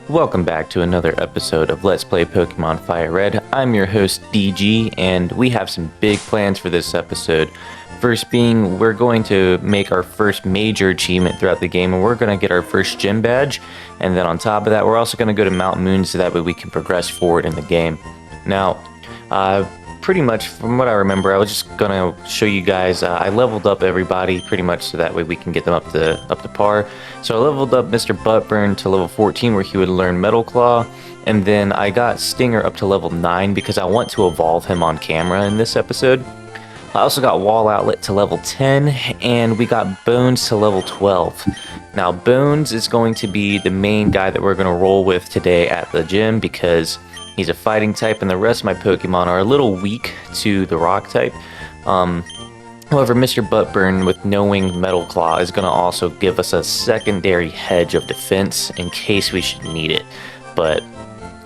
Welcome back to another episode of Let's Play Pokemon Fire Red. I'm your host DG, and we have some big plans for this episode. First being, we're going to make our first major achievement throughout the game, and we're going to get our first gym badge. And then on top of that, we're also going to go to Mount Moon so that way we can progress forward in the game. Now, pretty much from what I remember, I was just gonna show you guys. I leveled up everybody pretty much so that way we can get them up to par. So I leveled up Mr. Buttburn to level 14 where he would learn Metal Claw, and then I got Stinger up to level 9 because I want to evolve him on camera in this episode. I also got Wall Outlet to level 10, and we got Bones to level 12. Now Bones is going to be the main guy that we're gonna roll with today at the gym because he's a fighting type, and the rest of my Pokemon are a little weak to the rock type. However, Mr. Buttburn with knowing Metal Claw is going to also give us a secondary hedge of defense in case we should need it. But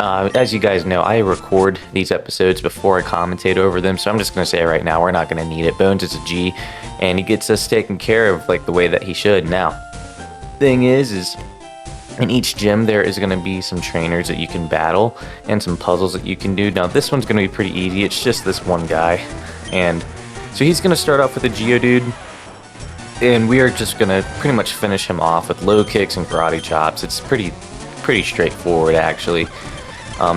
as you guys know, I record these episodes before I commentate over them, so I'm just going to say right now we're not going to need it. Bones is a G, and he gets us taken care of like the way that he should. Now, thing is in each gym there is going to be some trainers that you can battle and some puzzles that you can do. Now this one's going to be pretty easy. It's just this one guy, and so he's going to start off with a Geodude, and we are just going to pretty much finish him off with low kicks and karate chops. It's pretty straightforward actually.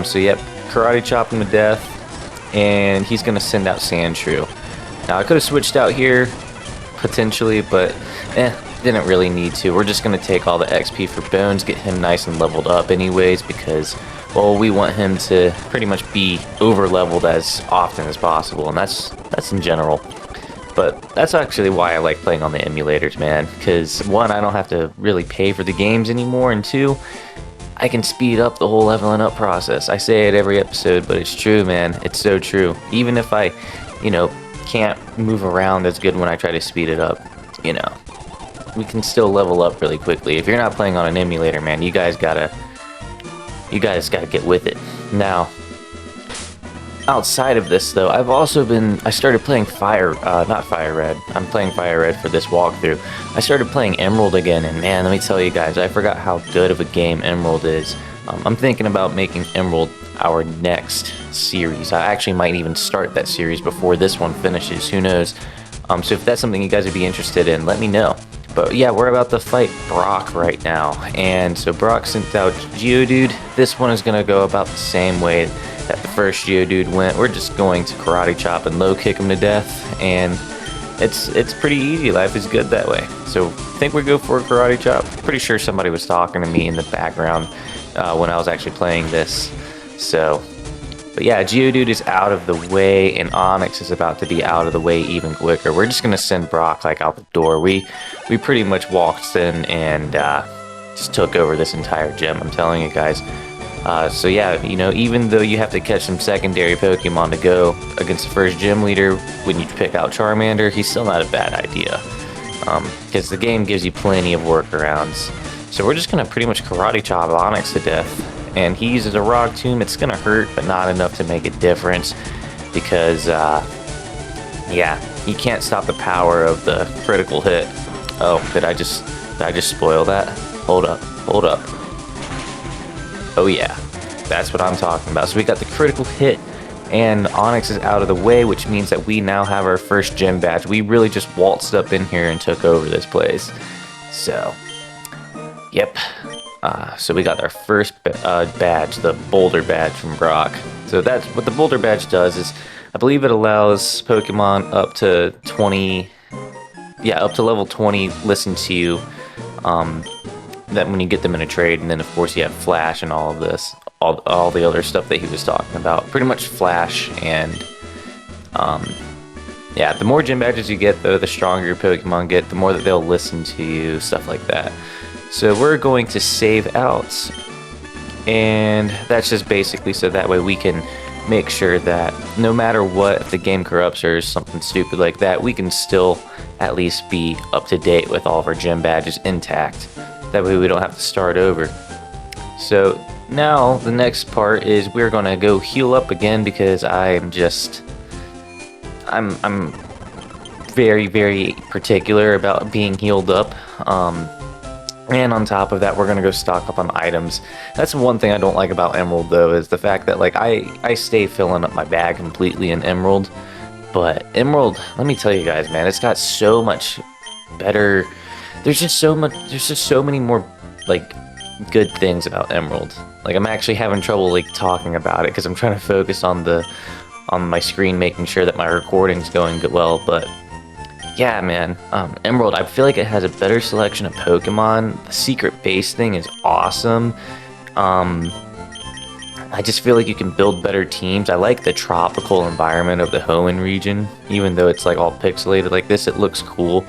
So yep, karate chop him to death, and he's going to send out Sandshrew. Now I could have switched out here potentially, but didn't really need to. We're just going to take all the XP for Bones, get him nice and leveled up anyways, because, well, we want him to pretty much be over leveled as often as possible, and that's in general. But that's actually why I like playing on the emulators, man, because one, I don't have to really pay for the games anymore, and two, I can speed up the whole leveling up process. I say it every episode, but it's true, man. It's so true. Even if I, can't move around as good when I try to speed it up, we can still level up really quickly. If you're not playing on an emulator, man, you guys gotta get with it. Now, outside of this though, I started playing not Fire Red. I'm playing Fire Red for this walkthrough. I started playing Emerald again, and man, let me tell you guys, I forgot how good of a game Emerald is. I'm thinking about making Emerald our next series. I actually might even start that series before this one finishes, who knows. So if that's something you guys would be interested in, let me know. But yeah, we're about to fight Brock right now, and so Brock sent out Geodude. This one is going to go about the same way that the first Geodude went. We're just going to karate chop and low kick him to death, and it's pretty easy. Life is good that way. So I think we go for a karate chop. Pretty sure somebody was talking to me in the background when I was actually playing this. So, but yeah, Geodude is out of the way, and Onix is about to be out of the way even quicker. We're just gonna send Brock like out the door. We pretty much walked in and just took over this entire gym. I'm telling you guys. So yeah, even though you have to catch some secondary Pokemon to go against the first gym leader, when you pick out Charmander, he's still not a bad idea, because the game gives you plenty of workarounds. So we're just gonna pretty much karate chop Onix to death. And he uses a Rock Tomb. It's gonna hurt, but not enough to make a difference, because yeah, he can't stop the power of the critical hit. Oh, did I just spoil that? Hold up. Oh yeah, that's what I'm talking about. So we got the critical hit, and Onix is out of the way, which means that we now have our first gym badge. We really just waltzed up in here and took over this place. So, yep. So we got our first badge, the Boulderbadge from Brock. So that's what the Boulderbadge does, is I believe it allows Pokemon up to 20, up to level 20 listen to you, that when you get them in a trade, and then of course you have Flash and all of this, all the other stuff that he was talking about. Pretty much Flash, and yeah, the more gym badges you get though, the stronger your Pokemon get, the more that they'll listen to you, stuff like that. So we're going to save out, and that's just basically so that way we can make sure that no matter what, if the game corrupts or something stupid like that, we can still at least be up to date with all of our gym badges intact. That way we don't have to start over. So now the next part is we're gonna go heal up again, because I'm very particular about being healed up. And on top of that, we're gonna go stock up on items. That's one thing I don't like about Emerald though, is the fact that like I stay filling up my bag completely in Emerald. But Emerald, let me tell you guys, man, it's got so much better. There's just so many more like good things about Emerald. Like I'm actually having trouble like talking about it because I'm trying to focus on my screen, making sure that my recording's going good well. But yeah, man, Emerald, I feel like it has a better selection of Pokemon. The secret base thing is awesome. I just feel like you can build better teams. I like the tropical environment of the Hoenn region, even though it's like all pixelated like this, it looks cool.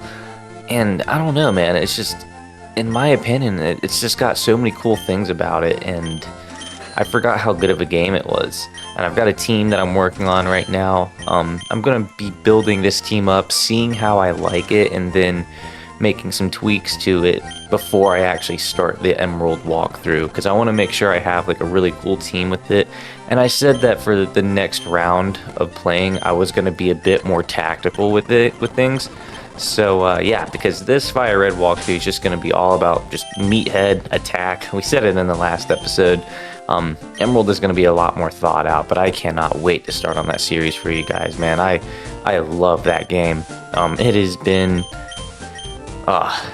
And I don't know, man, it's just, in my opinion, it's just got so many cool things about it, and I forgot how good of a game it was. And I've got a team that I'm working on right now. I'm gonna be building this team up, seeing how I like it, and then making some tweaks to it before I actually start the Emerald walkthrough, because I want to make sure I have like a really cool team with it. And I said that for the next round of playing, I was going to be a bit more tactical with things. So yeah, because this Fire Red walkthrough is just going to be all about just meathead attack. We said it in the last episode. Emerald is going to be a lot more thought out, but I cannot wait to start on that series for you guys, man. I love that game. It has been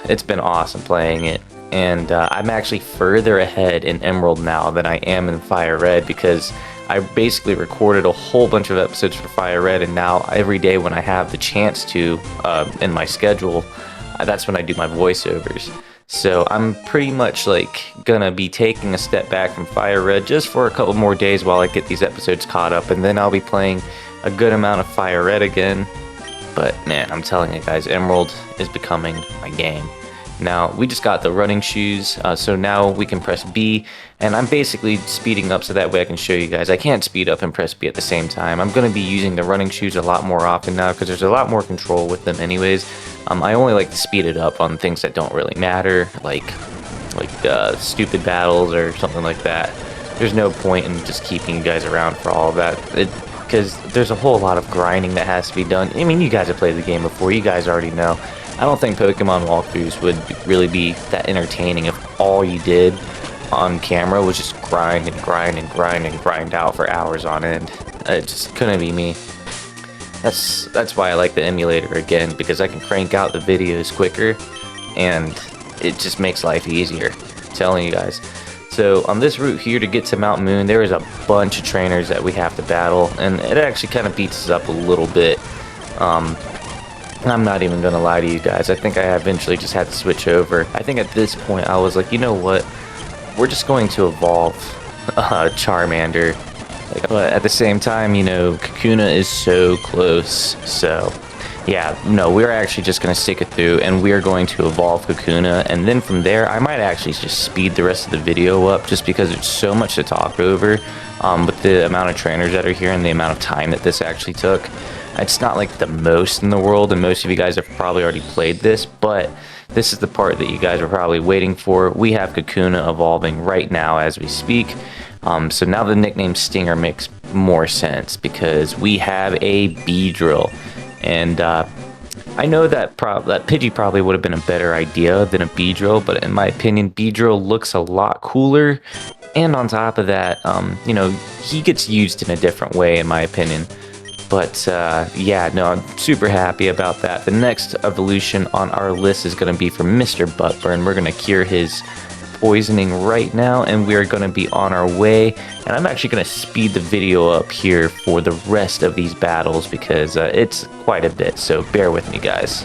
it's been awesome playing it, and I'm actually further ahead in Emerald now than I am in Fire Red, because I basically recorded a whole bunch of episodes for Fire Red, and now every day when I have the chance to in my schedule, that's when I do my voiceovers. So I'm pretty much like gonna be taking a step back from Fire Red just for a couple more days while I get these episodes caught up, and then I'll be playing a good amount of Fire Red again. But man, I'm telling you guys, Emerald is becoming my game. Now, we just got the running shoes, so now we can press B, and I'm basically speeding up so that way I can show you guys. I can't speed up and press B at the same time. I'm going to be using the running shoes a lot more often now because there's a lot more control with them anyways. I only like to speed it up on things that don't really matter, like stupid battles or something like that. There's no point in just keeping you guys around for all of that. Because there's a whole lot of grinding that has to be done. I mean, you guys have played the game before, you guys already know. I don't think Pokemon walkthroughs would really be that entertaining if all you did on camera was just grind and grind and grind and grind out for hours on end. It just couldn't be me. That's why I like the emulator again, because I can crank out the videos quicker, and it just makes life easier. I'm telling you guys. So on this route here to get to Mount Moon, there is a bunch of trainers that we have to battle, and it actually kind of beats us up a little bit. I'm not even gonna lie to you guys, I think I eventually just had to switch over. I think at this point I was like, you know what, we're just going to evolve Charmander. But at the same time, you know, Kakuna is so close, so yeah, no, we're actually just going to stick it through, and we're going to evolve Kakuna, and then from there, I might actually just speed the rest of the video up, just because there's so much to talk over, with the amount of trainers that are here and the amount of time that this actually took. It's not like the most in the world, and most of you guys have probably already played this, but this is the part that you guys are probably waiting for. We have Kakuna evolving right now as we speak. So now the nickname Stinger makes more sense, because we have a Beedrill. And I know that Pidgey probably would have been a better idea than a Beedrill, but in my opinion, Beedrill looks a lot cooler. And on top of that, you know, he gets used in a different way, in my opinion. But yeah, no, I'm super happy about that. The next evolution on our list is going to be for Mr. Buttburn. We're going to cure his poisoning right now, and we are going to be on our way. And I'm actually going to speed the video up here for the rest of these battles, because it's quite a bit, so bear with me, guys.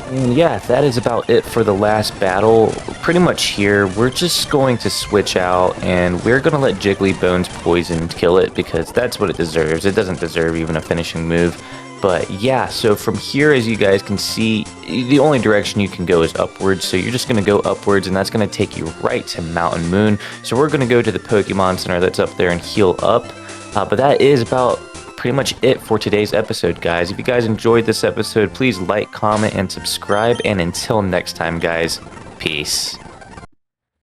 And yeah, that is about it for the last battle. Pretty much here, we're just going to switch out, and we're going to let Jigglybone's poison kill it, because that's what it deserves. It doesn't deserve even a finishing move. But yeah, so from here, as you guys can see, the only direction you can go is upwards. So you're just going to go upwards, and that's going to take you right to Mountain Moon. So we're going to go to the Pokemon Center that's up there and heal up. But that is about pretty much it for today's episode, guys. If you guys enjoyed this episode, please like, comment, and subscribe. And until next time, guys, peace.